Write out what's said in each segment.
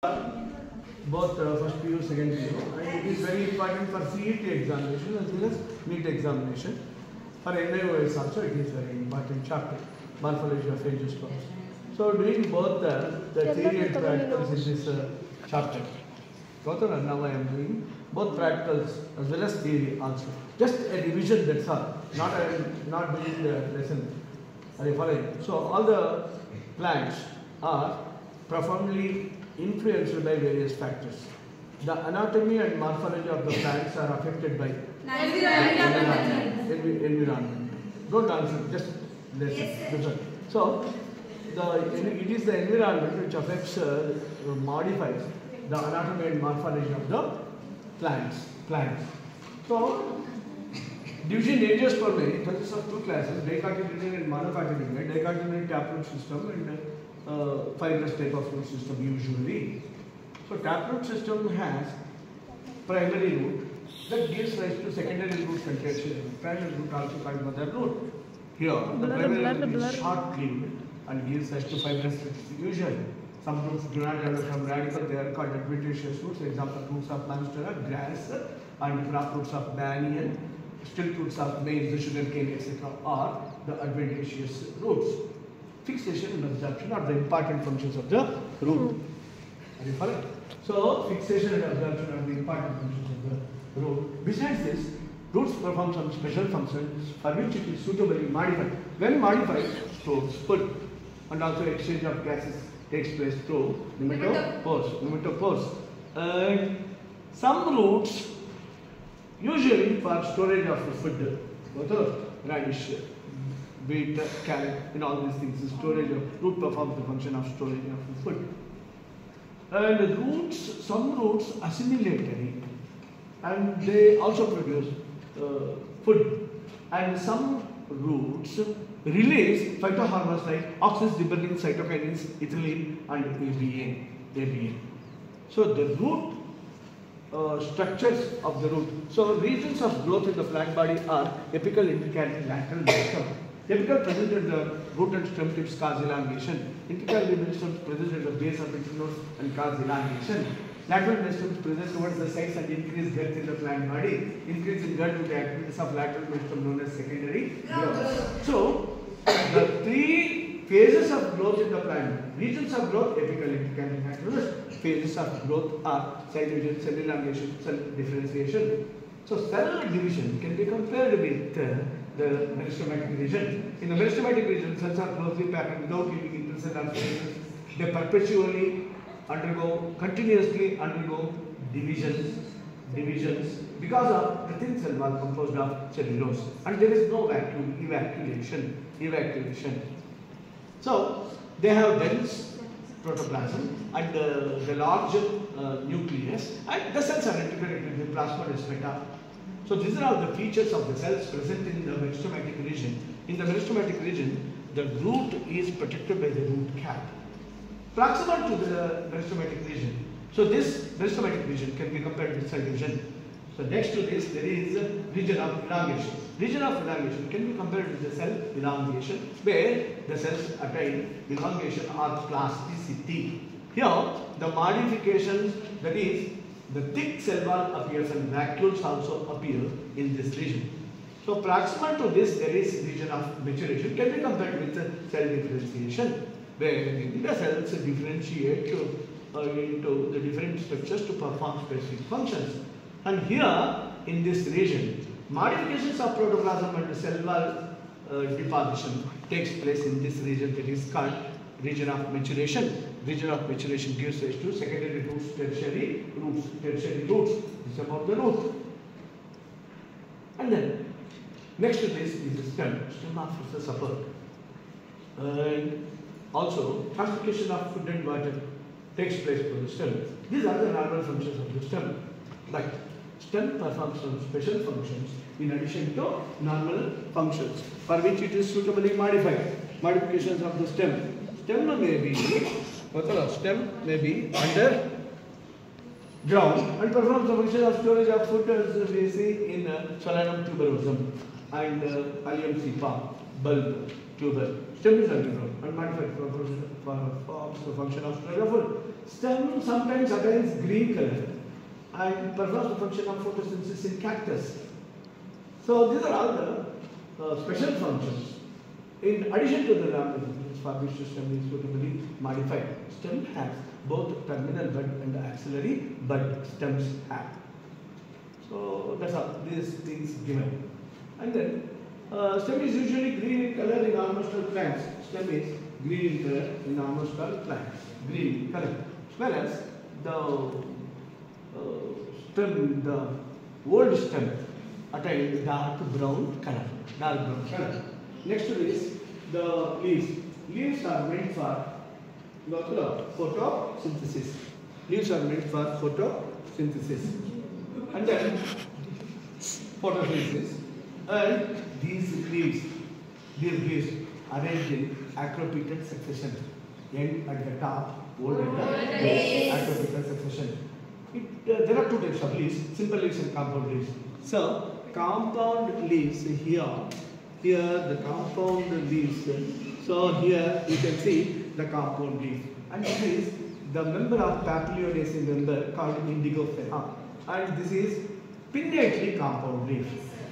both first PU, second PU, and it is very important for CET examination as well as NEET examination. For NIOS also it is very important chapter, morphology of angiosperms. So doing both the theory and practicals in this chapter. Now I am doing both practicals as well as theory also. Just a revision, that's all. Not doing the lesson. Are you following? So all the plants are profoundly influenced by various factors. The anatomy and morphology of the plants are affected by environment. Don't answer, just listen. Yes, so it is the environment which affects, modifies the anatomy and morphology of the plants. So division angiosperm consists of two classes: dicotyledonate and monocotyledonate. Dicotyledonate taproot system and fibrous type of root system usually. So taproot system has primary root that gives rise to secondary root contention. Primary root also called mother root. Here the primary root is short-lived and gives rise to fibrous roots usually. Some roots do not develop from radical, they are called adventitious roots. Example, roots of monstera, grass, and crop roots of banyan, stilt roots of maize, the sugarcane, etc. are the adventitious roots. Fixation and absorption are the important functions of the root. Are you following? So, fixation and absorption are the important functions of the root. Besides this, roots perform some special functions for which it is suitably modified. When modified, stores food, and also exchange of gases takes place through nematopores. And some roots usually for storage of food, radish, wheat, carrot, and all these things. The storage of root performs the function of storage of food. And roots, some roots assimilatory, and they also produce food. And some roots release phytohormones like oxys-dependent cytokinins, ethylene, and ABA. So the root structures of the root. So regions of growth in the plant body are apical, intercalary, and lateral meristem. Apical present at the root and stem tips cause elongation. Intercalary meristems present at the base of internodes and cause elongation. Lateral meristems present towards the sides and increase girth in the plant body. Increase in girth with the activities of lateral meristem known as secondary growth. So the three phases of growth in the plant: regions of growth, apical, intercalary, and lateral. Phases of growth are cell division, cell elongation, cell differentiation. So cell division can be compared with the meristematic region. In the meristematic region, cells are closely packed without leaving intercellular spaces. They continuously undergo divisions because of the thin cell wall composed of cellulose, and there is no evacuation. So they have dense protoplasm and the large nucleus, and the cells are integrated with plasmodesmata. So these are all the features of the cells present in the meristematic region. In the meristematic region, the root is protected by the root cap. Proximal to the meristematic region. So this meristematic region can be compared with cell division. So next to this, there is a region of elongation. Region of elongation can be compared with the cell elongation, where the cells attain elongation or plasticity. Here, the modifications, that is, the thick cell wall appears and vacuoles also appear in this region. So proximal to this, there is region of maturation, can be compared with the cell differentiation, where the cells differentiate into the different structures to perform specific functions. And here, in this region, modifications of protoplasm and cell wall deposition takes place in this region, that is called region of maturation. Region of maturation gives rise to secondary roots, tertiary roots. This is about the root. And then, next to this is the stem offers the support. And also, transportation of food and water takes place through the stem. These are the normal functions of the stem. But stem performs some special functions in addition to normal functions, for which it is suitably modified. Modifications of the stem. Stem may be under ground and performs the function of storage of food, as we see in Solanum tuberosum and Allium cepa, bulb, tuber. Stem is underground and modified for the function of storage of food. stem sometimes attains green color and performs the function of photosynthesis in cactus. So these are all the special functions. In addition to the ramifications for which the stem is suitably modified, stem has both terminal bud and axillary bud stems have. So that's all. These things given. And then stem is usually green in color in almost all plants. Stem is green in color in almost all plants. Green color. Whereas the stem, the old stem attained dark brown color. Dark brown color. Next to this, the leaves. Leaves are meant for photosynthesis. Leaves are meant for photosynthesis. And then photosynthesis. And these leaves arranged in acropetal succession. End at the top, old at the base. Acropetal succession. There are two types of leaves, simple leaves and compound leaves. So, compound leaves here the compound leaves. So, here you can see the compound leaf. And this is the member of Papilionaceae member called Indigofera. And this is pinnately compound leaf.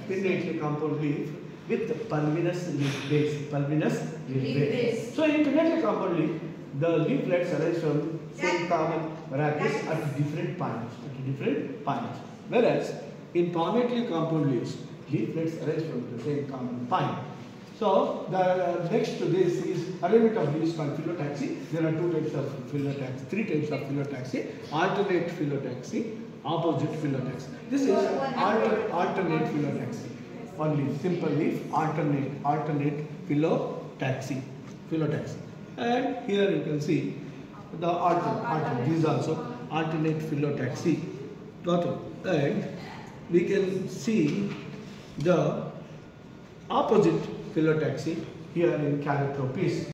Pinnately compound leaf with pulvinous leaf base. Pulvinous leaf base. So, in pinnately compound leaf, the leaflets arise from same common rachis at different points. Whereas in palmately compound leaves, leaflets arise from the same common point. So the next to this is arrangement of leaves called phyllotaxy. There are two types of phyllotaxy, three types of phyllotaxy: alternate phyllotaxy, opposite phyllotaxy. This is alternate phyllotaxy. One leaf, simple leaf, alternate phyllotaxy. And here you can see the alternate. These also alternate phyllotaxy. And we can see the opposite phyllotaxy here in Calotropis.